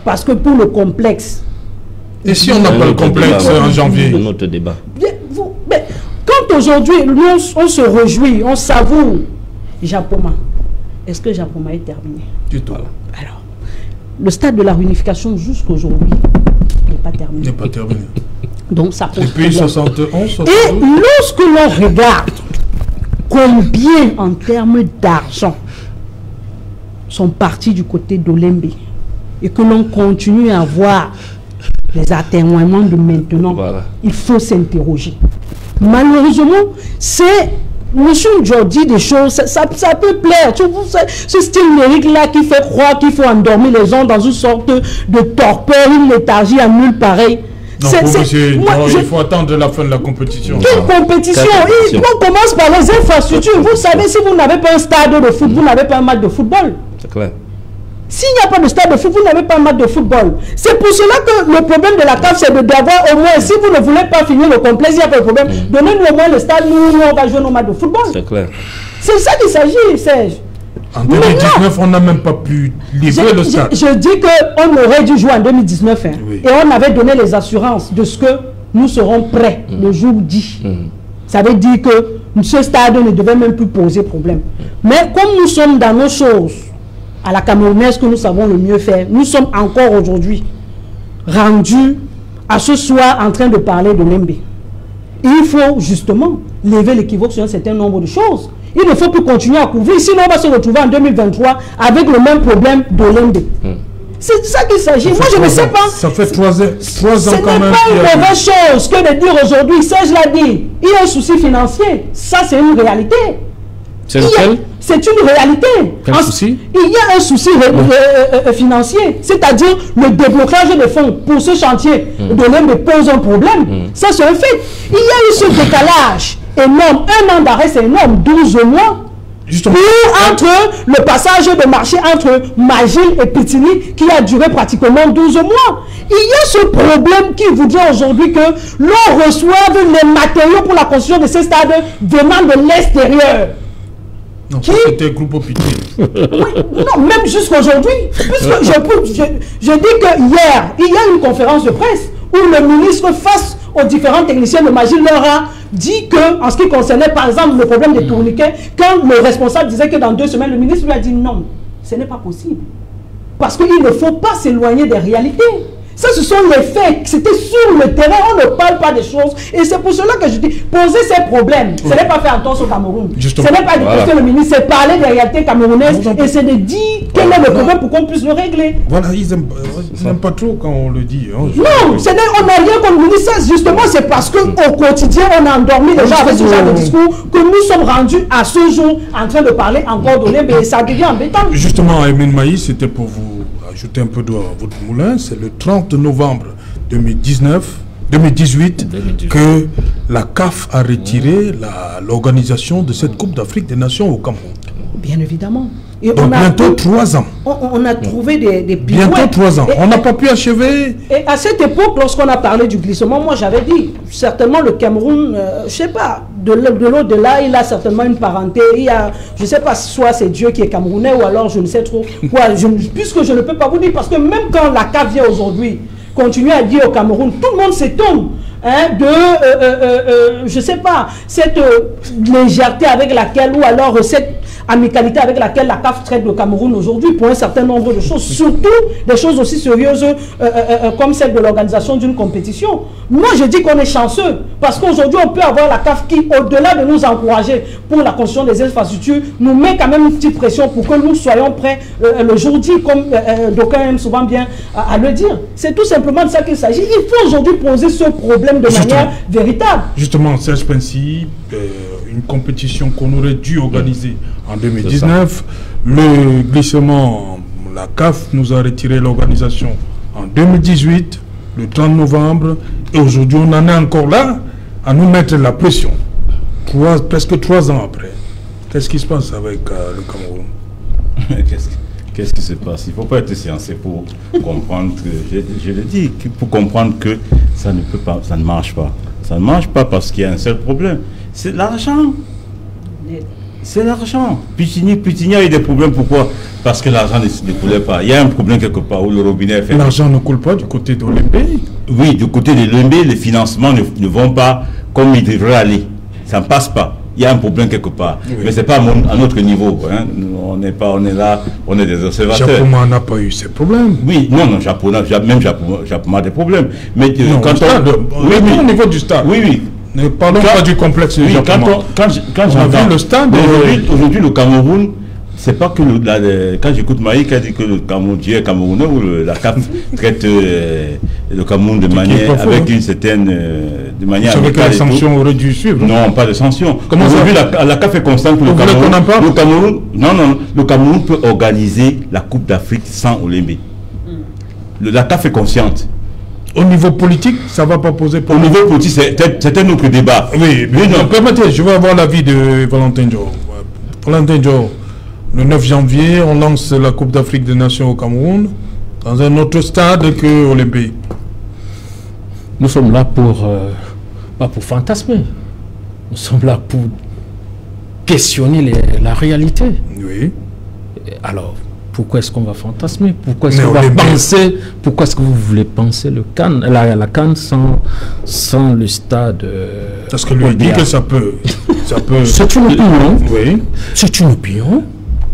Parce que pour le complexe. Et si on n'a pas le complexe en janvier? Notre débat. Mais quand aujourd'hui, nous, on se réjouit, on savoure Japoma. Est-ce que Japoma est terminé? Du tout. Alors, le stade de la réunification jusqu'aujourd'hui n'est pas terminé. N'est pas terminé. Donc ça pose depuis 71, 72. Et lorsque l'on regarde combien en termes d'argent sont partis du côté d'Olembe et que l'on continue à voir les atténuements de maintenant, il faut s'interroger. Malheureusement, c'est Monsieur Jordi des choses, ça peut plaire. Ce style lyrique-là qui fait croire qu'il faut endormir les gens dans une sorte de torpeur, une léthargie à nul pareil. Non, il faut attendre la fin de la compétition. Quelle compétition? On commence par les infrastructures. Vous savez, si vous n'avez pas un stade de foot, vous n'avez pas un match de football. C'est clair. S'il n'y a pas de stade de foot, vous n'avez pas un match de football. C'est pour cela que le problème de la CAF, c'est d'avoir au moins, si vous ne voulez pas finir le complexe, il n'y a pas de problème. Donnez-nous au moins le stade, nous, on va jouer nos matchs de football. C'est clair. C'est ça qu'il s'agit, Serge. En 2019, on n'a même pas pu livrer le stade. Je dis qu'on aurait dû jouer en 2019. Hein, oui. Et on avait donné les assurances de ce que nous serons prêts le jour dit. Ça veut dire que ce stade ne devait même plus poser problème. Mais comme nous sommes dans nos choses, à la Camerounaise que nous savons le mieux faire, nous sommes encore aujourd'hui rendus à ce soir en train de parler de Lembe. Il faut justement lever l'équivoque sur un certain nombre de choses. Il ne faut plus continuer à couvrir, sinon on va se retrouver en 2023 avec le même problème de Lembe. C'est ça qu'il s'agit. Moi, je ne sais pas. Ça fait 3 ans quand même. Ce n'est pas une mauvaise chose que de dire aujourd'hui, Serge l'a dit, il y a un souci financier. Ça, c'est une réalité. C'est lequel? C'est une réalité. Quel souci? Il y a un souci financier, c'est-à-dire le déblocage des fonds pour ce chantier de Lembe pose un problème. Ça, c'est un fait. Il y a eu ce décalage énorme. 1 an d'arrêt, c'est énorme. 12 mois. Justement. Entre le passage de marché entre Magil et Pitini qui a duré pratiquement 12 mois. Il y a ce problème qui voudrait aujourd'hui que l'on reçoive les matériaux pour la construction de ces stades venant de l'extérieur. Non, c'était groupe Pitini. Oui, non, même jusqu'aujourd'hui. Puisque je dis que hier, il y a une conférence de presse où le ministre, face aux différents techniciens de Magil, leur a dit que, en ce qui concernait par exemple le problème des tourniquets, quand le responsable disait que dans 2 semaines, le ministre lui a dit non, ce n'est pas possible. Parce qu'il ne faut pas s'éloigner des réalités. Ça, ce sont les faits. C'était sur le terrain, on ne parle pas des choses. Et c'est pour cela que je dis, poser ces problèmes, ce n'est pas faire entorse au Cameroun. Justement. Ce n'est pas dire que le ministre, c'est parler des réalités camerounaises et c'est de dire quel est le problème pour qu'on puisse le régler. Voilà, ils n'aiment pas trop quand on le dit. Hein, non, on n'a rien contre le ministre. Justement, c'est parce qu'au quotidien, on a endormi les gens avec ce genre de discours que nous sommes rendus à ce jour en train de parler encore de Lembe et ça devient embêtant. Justement, Emine Maïs, c'était pour vous ajouter un peu d'eau à votre moulin. C'est le 30 novembre 2018 que la CAF a retiré l'organisation de cette Coupe d'Afrique des Nations au Cameroun. Bien évidemment. Et donc bientôt 3 ans. On a trouvé des bientôt 3 ans. On n'a pas pu achever. Et à cette époque, lorsqu'on a parlé du glissement, moi j'avais dit, certainement le Cameroun, je ne sais pas, de l'au-delà, il a certainement une parenté. Il y a, je ne sais pas, soit c'est Dieu qui est camerounais ou alors je ne sais trop quoi. Puisque je ne peux pas vous dire, parce que même quand la CAF vient aujourd'hui, continue à dire au Cameroun, tout le monde s'étonne. Je ne sais pas, cette légèreté avec laquelle, ou alors cette amicalité avec laquelle la CAF traite le Cameroun aujourd'hui pour un certain nombre de choses, surtout des choses aussi sérieuses comme celle de l'organisation d'une compétition. Moi, je dis qu'on est chanceux, parce qu'aujourd'hui, on peut avoir la CAF qui, au-delà de nous encourager pour la construction des infrastructures, nous met quand même une petite pression pour que nous soyons prêts le jour dit, comme d'aucuns aiment souvent bien à le dire. C'est tout simplement de ça qu'il s'agit. Il faut aujourd'hui poser ce problème de manière véritable. Justement, Serge Pensy, une compétition qu'on aurait dû organiser en 2019, le glissement, la CAF nous a retiré l'organisation en 2018, le 30 novembre, et aujourd'hui on en est encore là à nous mettre la pression. Presque 3 ans après. Qu'est-ce qui se passe avec le Cameroun? Qu'est-ce qui se passe? Il ne faut pas être sciencé pour comprendre que, je le dis, pour comprendre que ça ne peut pas, ça ne marche pas. Ça ne marche pas parce qu'il y a un seul problème. C'est l'argent. C'est l'argent. Putigny a eu des problèmes. Pourquoi? Parce que l'argent ne coulait pas. Il y a un problème quelque part où le robinet est fait. L'argent ne coule pas du côté de l'OLMB. Oui, du côté de l'OLMB, les financements ne vont pas comme ils devraient aller. Ça ne passe pas. Il y a un problème quelque part. Oui. Mais ce n'est pas à notre niveau. Hein. On est là, on est des observateurs. Japoma n'a pas eu ces problèmes. Oui, non, Japoma a des problèmes. Mais non, quand au niveau du stade. Oui, oui. Ne parlons pas du complexe. Oui, quand on vu le stade. Aujourd'hui, le Cameroun, c'est pas que quand j'écoute Maïk qui a dit que le Camerounais ou la CAF traite le Cameroun de manière avec une certaine de manière. Avec les sanctions auraient dû suivre. Non, pas de sanctions. Comment aujourd'hui la CAF est constante que le Cameroun peut organiser la Coupe d'Afrique sans Olembe. La CAF est consciente. Au niveau politique, ça ne va pas poser problème. Au niveau politique, c'est un autre débat. Oui, mais non. Permettez, je vais avoir l'avis de Valentin Dior. Valentin Dior, le 9 janvier, on lance la Coupe d'Afrique des Nations au Cameroun, dans un autre stade que Olympique. Nous sommes là pas pour fantasmer. Nous sommes là pour questionner la réalité. Oui. Alors, pourquoi est-ce qu'on va fantasmer? Pourquoi est-ce qu'on va penser? Pourquoi est-ce que vous voulez penser la CAN sans le stade? Parce que lui dit que ça peut. C'est une opinion. Oui. C'est une opinion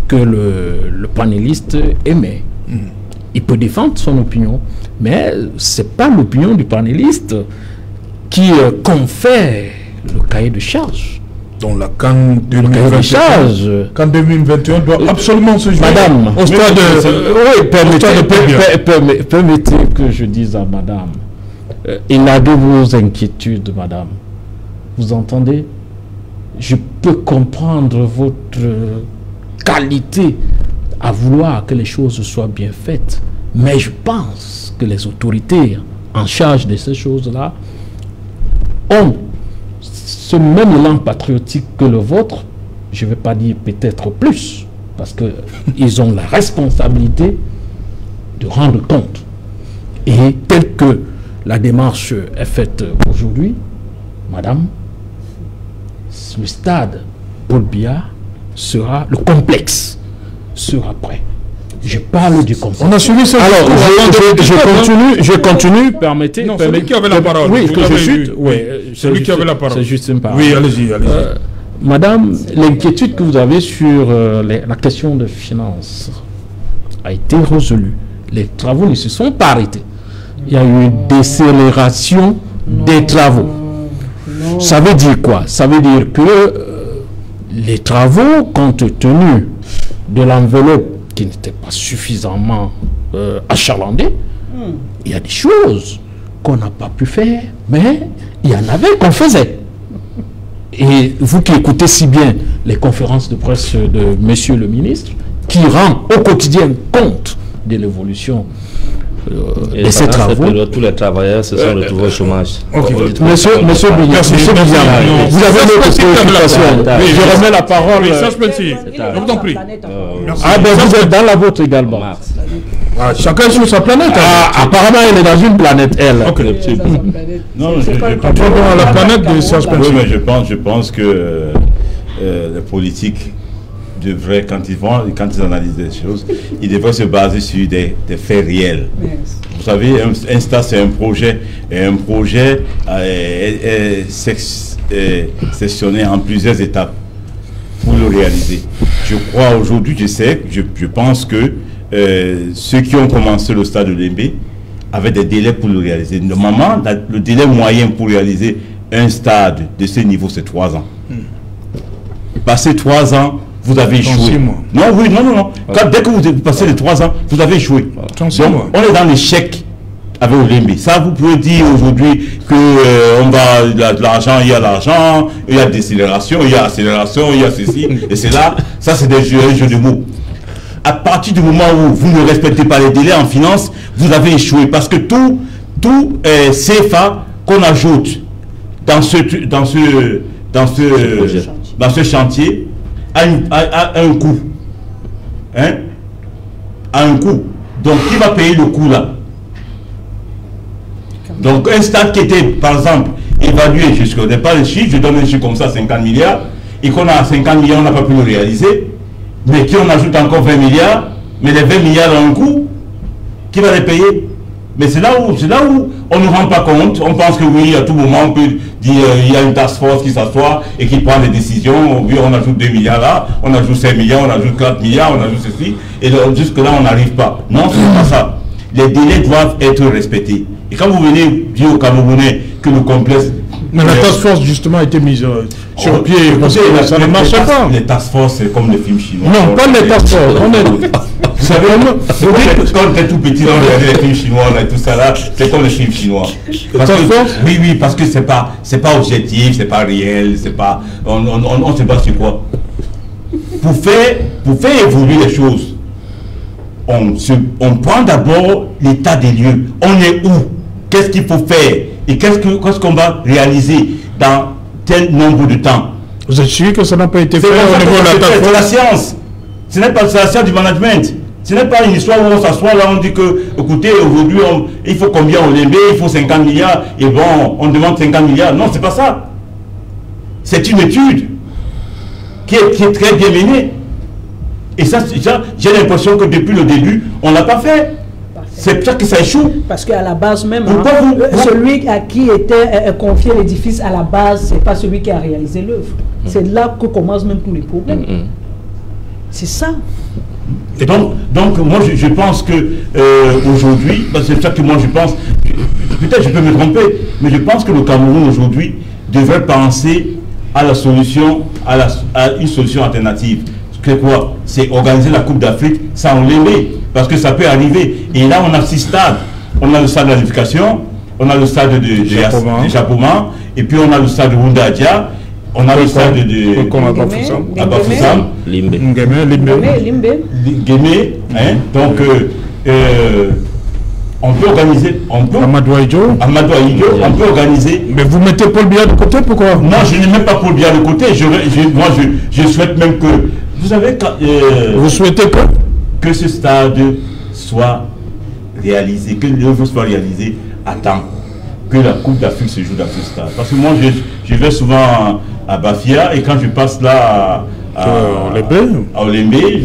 que le panéliste émet. Il peut défendre son opinion, mais c'est pas l'opinion du panéliste qui confère le cahier de charge. Donc la CAN 2021 doit absolument se jouer. Madame, au stade permettez que je dise à madame, élaguez vos inquiétudes, madame. Vous entendez? Je peux comprendre votre qualité à vouloir que les choses soient bien faites, mais je pense que les autorités en charge de ces choses-là ont ce même élan patriotique que le vôtre, je ne vais pas dire peut-être plus, parce qu'ils ont la responsabilité de rendre compte. Et telle que la démarche est faite aujourd'hui, madame, le stade Paul Biya sera, le complexe sera prêt. Je parle du complexe. On a suivi ça. Alors, je continue, permettez. Non, celui qui avait la parole. Oui, que je chute. Oui, celui qui avait la parole. C'est juste une parole. Oui, allez-y. Madame, l'inquiétude que vous avez sur la question de finances a été résolue. Les travaux ne se sont pas arrêtés. Il y a eu une décélération des travaux. Ça veut dire quoi? Ça veut dire que les travaux, compte tenu de l'enveloppe qui n'était pas suffisamment achalandée, il y a des choses qu'on n'a pas pu faire, mais il y en avait qu'on faisait. Et vous qui écoutez si bien les conférences de presse de monsieur le ministre, qui rend au quotidien compte de l'évolution de ces travaux. Tous les travailleurs se sont retrouvés au chômage. Monsieur Bignan, vous avez une autre préoccupation. Je remets la parole. Je vous en prie. Ah ben vous êtes dans la vôtre également. Chacun sur sa planète. Apparemment, elle est dans une planète, elle. Non, la planète de Serge Spencer. Oui, mais je pense que les politiques devraient, quand ils analysent des choses, ils devraient se baser sur des faits réels. Vous savez, un stade, c'est un projet, et un projet est sectionné en plusieurs étapes pour le réaliser. Je crois aujourd'hui, je pense que ceux qui ont commencé le stade de Lembe avaient des délais pour le réaliser. Normalement, le délai moyen pour réaliser un stade de ce niveau, c'est 3 ans. Passé 3 ans, vous avez échoué. Non. Dès que vous passez les 3 ans, vous avez échoué. Donc, on est dans l'échec avec Olembe. Ça, vous pouvez dire aujourd'hui que il y a de l'argent, il y a l'argent, il y a décélération, il y a accélération, il y a ceci, et c'est là. Ça, c'est des jeux de mots. À partir du moment où vous ne respectez pas les délais en finance, vous avez échoué. Parce que tout CFA qu'on ajoute dans ce chantier a un coût. Hein? à un coût. Donc, qui va payer le coût là? Donc, un stade qui était, par exemple, évalué jusqu'au départ, les chiffres, je donne un chiffre comme ça, 50 milliards, et qu'on a 50 milliards, on n'a pas pu le réaliser, mais qui on ajoute encore 20 milliards, mais les 20 milliards ont un coût, qui va les payer? Mais c'est là où on ne rend pas compte. On pense que oui, à tout moment, on peut dire il y a une task force qui s'assoit et qui prend des décisions. Oui, on ajoute 2 milliards là, on ajoute 5 milliards, on ajoute 4 milliards, on ajoute ceci. Et jusque-là, on n'arrive pas. Non, ce n'est pas ça. Les délais doivent être respectés. Et quand vous venez dire aux Camerounais que le complexe... Mais la task force, justement, a été mise sur pied. Parce que ça ne marche pas. Les task force, c'est comme les films chinois. Non, pas les task force. Vous savez, quand on était tout petit, on regardait les films chinois là, et tout ça là, c'est comme les films chinois. Oui, parce que c'est pas objectif, c'est pas réel, c'est pas, on ne sait pas sur quoi. Pour faire évoluer les choses, on prend d'abord l'état des lieux. On est où? Qu'est-ce qu'il faut faire? Et qu'est-ce qu'on va réaliser dans tel nombre de temps? Vous êtes sûr que ça n'a pas été fait au niveau de la task force? C'est la science. Ce n'est pas la science du management. Ce n'est pas une histoire où on s'assoit là, on dit que, écoutez, aujourd'hui, il faut combien au Lembé, il faut 50 milliards, et bon, on demande 50 milliards. Non, c'est pas ça. C'est une étude qui est très bien menée. Et ça j'ai l'impression que depuis le début, on ne l'a pas fait. C'est pour ça que ça échoue. Parce qu'à la base même, celui à qui était confié l'édifice à la base, ce n'est pas celui qui a réalisé l'œuvre. C'est là que commencent même tous les problèmes. C'est ça. Et donc moi je pense que aujourd'hui, c'est pour ça que moi je pense, peut-être je peux me tromper, mais je pense que le Cameroun aujourd'hui devrait penser à la solution, à une solution alternative. C'est quoi? C'est organiser la Coupe d'Afrique sans l'aimer, parce que ça peut arriver. Et là on a 6 stades. On a le stade de l'unification, on a le stade de Chapeauman, et puis on a le stade de Wundadia. On a le stade de Bafoussam, Guémé, donc on peut organiser, Amadou Aïdjo, on peut organiser. Mais vous mettez Paul Biya de côté, pourquoi? Non, je ne mets pas Paul Biya de côté, moi je souhaite même que, vous savez, vous souhaitez que ce stade soit réalisé, que l'œuvre soit réalisée à temps, que la Coupe d'Afrique se joue dans ce stade. Parce que moi je vais souvent à Bafia, et quand je passe là à Olembé,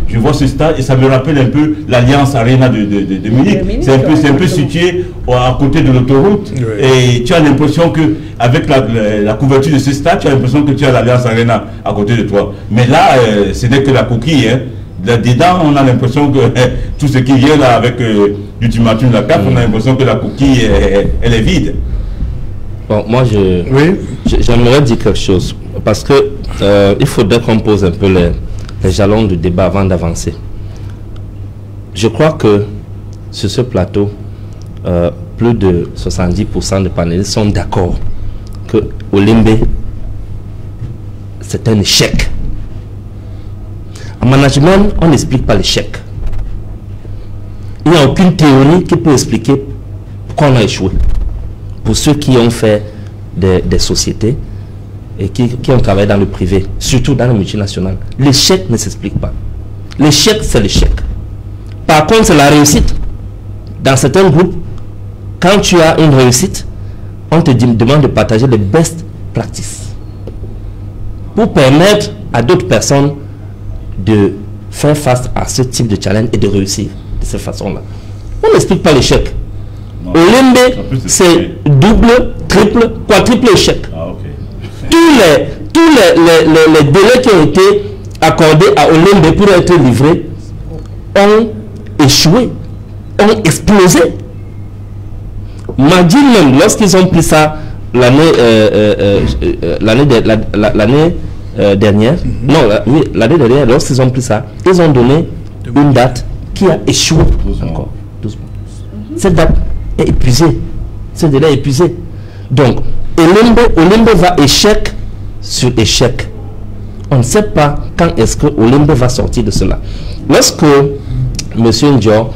je vois ce stade et ça me rappelle un peu l'Alliance Arena de Munich. C'est un peu situé à côté de l'autoroute, et tu as l'impression que avec la couverture de ce stade, tu as l'impression que tu as l'Alliance Arena à côté de toi. Mais là, ce n'est que la coquille. Là-dedans, on a l'impression que tout ce qui vient là avec l'ultimatum de la CAF, on a l'impression que la coquille, elle est vide. Bon, moi, j'aimerais dire quelque chose, parce que il faudrait qu'on pose un peu les jalons du débat avant d'avancer. Je crois que sur ce plateau, plus de 70% des panélistes sont d'accord que Olembé, c'est un échec. En management, on n'explique pas l'échec. Il n'y a aucune théorie qui peut expliquer pourquoi on a échoué. Pour ceux qui ont fait des sociétés et qui ont travaillé dans le privé, surtout dans le multinational, l'échec ne s'explique pas. L'échec, c'est l'échec. Par contre, c'est la réussite. Dans certains groupes, quand tu as une réussite, on te demande de partager les best practices pour permettre à d'autres personnes de faire face à ce type de challenge et de réussir de cette façon-là. On n'explique pas l'échec. Olembé, c'est double, triple, quadruple échec. Tous les délais qui ont été accordés à Olembé pour être livrés ont échoué, ont explosé. Magil même, lorsqu'ils ont pris ça l'année dernière, l'année dernière, lorsqu'ils ont pris ça, ils ont donné une date qui a échoué encore. 12 mois. Cette date est épuisée. Ce délai est épuisé. Donc, Olembé va échec sur échec. On ne sait pas quand est-ce que Olembé va sortir de cela. Lorsque M. Ndior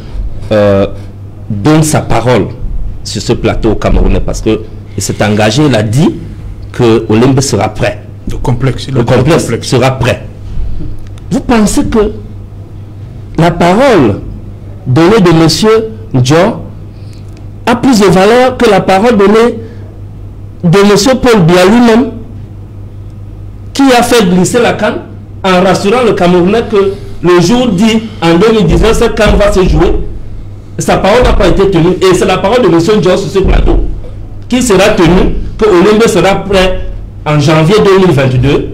donne sa parole sur ce plateau camerounais, parce qu'il s'est engagé, il a dit que Olembé sera prêt. Le complexe sera prêt. Vous pensez que la parole donnée de M. John a plus de valeur que la parole donnée de M. Paul Biya lui-même, qui a fait glisser la CAN en rassurant le Camerounais que le jour dit, en 2019, cette CAN va se jouer. Sa parole n'a pas été tenue. Et c'est la parole de M. John sur ce plateau qui sera tenue, que Olembe sera prêt en janvier 2022.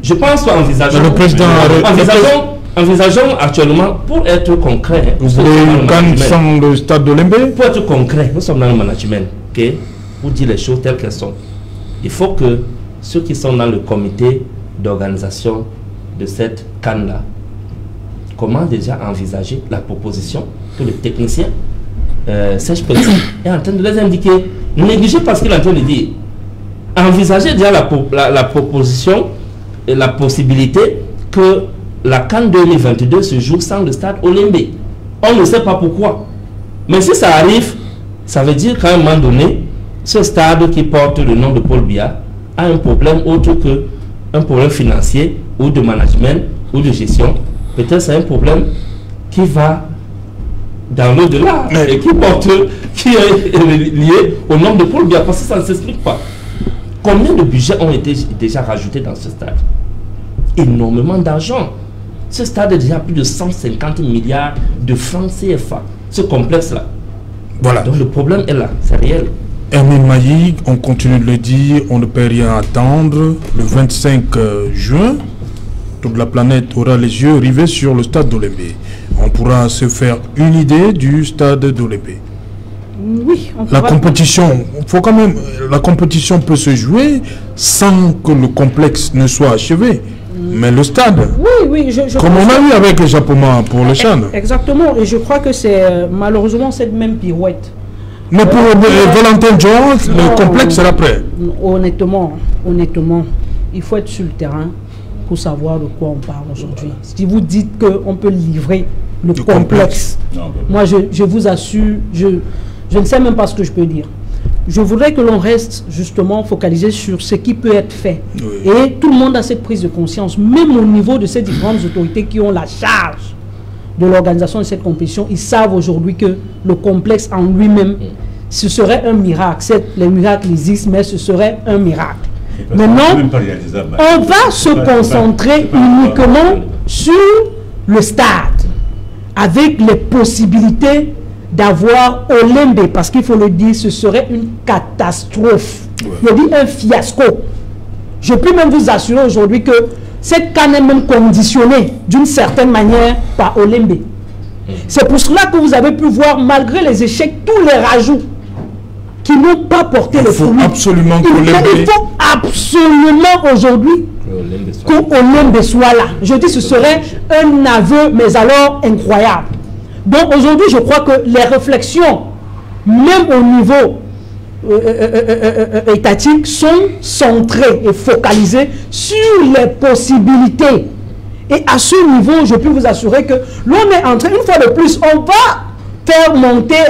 Je pense qu'envisageons actuellement, pour être concret, vous voulez une CAN sans le stade d'Olembe? Pour être concret, nous sommes dans le management, okay? Pour dire les choses telles qu'elles sont. Il faut que ceux qui sont dans le comité d'organisation de cette CAN-là commencent déjà à envisager la proposition que le technicien Serge Petit est en train de les indiquer. Ne négligez pas ce qu'il est en train de dire. Envisagez déjà la proposition et la possibilité que la CAN 2022 se joue sans le stade Olembe. On ne sait pas pourquoi. Mais si ça arrive, ça veut dire qu'à un moment donné, ce stade qui porte le nom de Paul Biya a un problème autre que un problème financier ou de management ou de gestion. Peut-être c'est un problème qui va dans l'au-delà et qui est lié au nom de Paul Biya, parce que ça ne s'explique pas. Combien de budgets ont été déjà rajoutés dans ce stade? Énormément d'argent. Ce stade est déjà plus de 150 milliards de francs CFA. Ce complexe-là. Voilà. Donc le problème est là, c'est réel. Hermine Mailly, on continue de le dire, on ne peut rien attendre. Le 25 juin, toute la planète aura les yeux rivés sur le stade d'Olembe. On pourra se faire une idée du stade d'Olembe. Oui, la compétition, faut quand même, la compétition peut se jouer sans que le complexe ne soit achevé. Mais le stade, oui, comme on a eu avec les Japoma pour le Chan. Exactement, et je crois que c'est malheureusement cette même pirouette. Mais pour Valentin Jones, le complexe sera prêt. Honnêtement, il faut être sur le terrain pour savoir de quoi on parle aujourd'hui. Si vous dites qu'on peut livrer le complexe, moi je vous assure, je ne sais même pas ce que je peux dire. Je voudrais que l'on reste justement focalisé sur ce qui peut être fait. Oui. Et tout le monde a cette prise de conscience, même au niveau de ces différentes autorités qui ont la charge de l'organisation de cette compétition. Ils savent aujourd'hui que le complexe en lui-même, ce serait un miracle. Les miracles existent, mais ce serait un miracle. Maintenant, on va se concentrer uniquement sur le stade, avec les possibilités d'avoir Olembe, parce qu'il faut le dire, ce serait une catastrophe. Je dis un fiasco. Je peux même vous assurer aujourd'hui que cette CAN est même conditionnée d'une certaine manière par Olembe. C'est pour cela que vous avez pu voir, malgré les échecs, tous les rajouts qui n'ont pas porté le fruit. Il faut absolument aujourd'hui qu'Olembe soit là. Je dis ce serait un aveu, mais alors incroyable. Donc aujourd'hui, je crois que les réflexions, même au niveau étatique, sont centrées et focalisées sur les possibilités. Et à ce niveau, je peux vous assurer que l'on est en train, une fois de plus, on va faire monter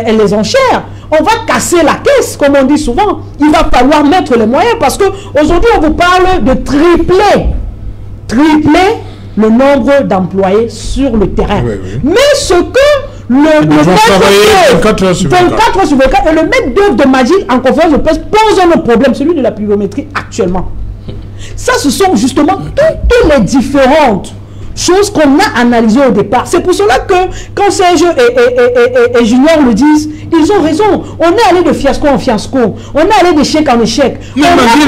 les enchères. On va casser la caisse, comme on dit souvent. Il va falloir mettre les moyens parce qu'aujourd'hui, on vous parle de tripler le nombre d'employés sur le terrain. Oui, oui. Mais ce que le maître 24 heures sur 24 et le maître d'œuvre de Magie en conférence de presse pose un autre problème, celui de la pluviométrie actuellement. Ça, ce sont justement toutes les différentes choses qu'on a analysées au départ. C'est pour cela que quand Serge et Junior le disent, ils ont raison. On est allé de fiasco en fiasco. On est allé d'échec en échec. Mais Magui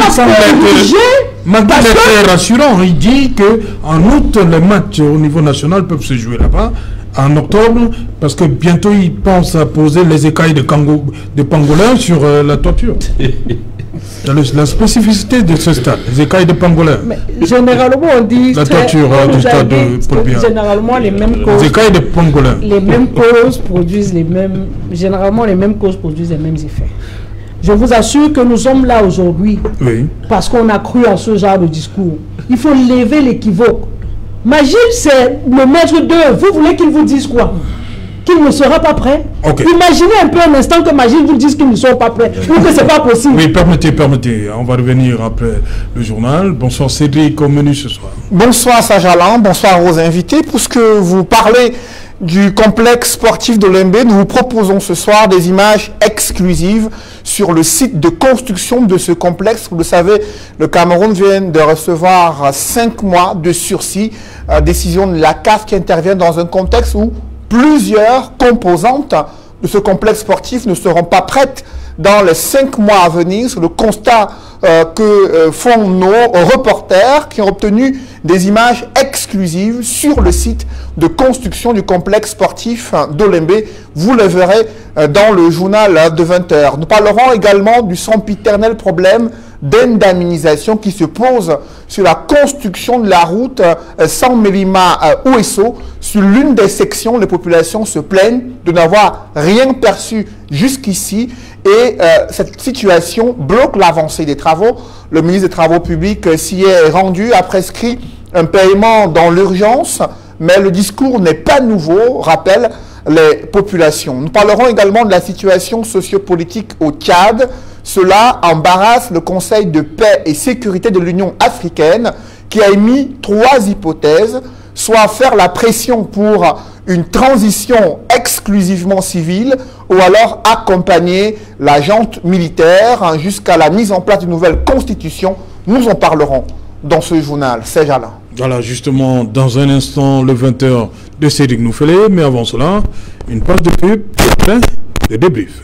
est très rassurant. Il dit qu'en août, les matchs au niveau national peuvent se jouer là-bas. En octobre, parce que bientôt, ils pensent à poser les écailles de pangolin sur la toiture. La spécificité de ce stade, les écailles de pangolin. Mais généralement, on dit... La toiture du stade de Paul Biya. Généralement, les mêmes causes... Les écailles de pangolin. Les mêmes causes produisent les mêmes... Généralement, les mêmes causes produisent les mêmes effets. Je vous assure que nous sommes là aujourd'hui parce qu'on a cru à ce genre de discours. Il faut lever l'équivoque. Magil, c'est le maître d'œuvre. Vous voulez qu'il vous dise quoi? qu'il ne sera pas prêt. Imaginez un peu un instant que Magil vous dise qu'ils ne sont pas prêts ou que ce n'est pas possible. Oui, permettez. On va revenir après le journal. Bonsoir Cédric, au menu ce soir. Bonsoir Sajalan, bonsoir aux invités. Puisque vous parlez du complexe sportif d'Olembe, nous vous proposons ce soir des images exclusives sur le site de construction de ce complexe. Vous le savez, le Cameroun vient de recevoir 5 mois de sursis, décision de la CAF qui intervient dans un contexte où plusieurs composantes de ce complexe sportif ne seront pas prêtes dans les 5 mois à venir. C'est le constat que font nos reporters qui ont obtenu des images exclusives sur le site de construction du complexe sportif d'Olembe. Vous le verrez dans le journal de 20h. Nous parlerons également du sempiternel problème d'indemnisation qui se pose sur la construction de la route San-Melima-Ouesso. Sur l'une des sections, les populations se plaignent de n'avoir rien perçu jusqu'ici et cette situation bloque l'avancée des travaux. Le ministre des Travaux publics s'y est rendu, a prescrit un paiement dans l'urgence, mais le discours n'est pas nouveau, rappelle les populations. Nous parlerons également de la situation sociopolitique au Tchad. Cela embarrasse le Conseil de paix et sécurité de l'Union africaine qui a émis 3 hypothèses, soit faire la pression pour une transition exclusivement civile ou alors accompagner la junte militaire jusqu'à la mise en place d'une nouvelle constitution. Nous en parlerons dans ce journal. C'est Jala. Voilà, justement, dans un instant, le 20h de Cédric Noufélé, mais avant cela, une page de pub et plein de débriefs.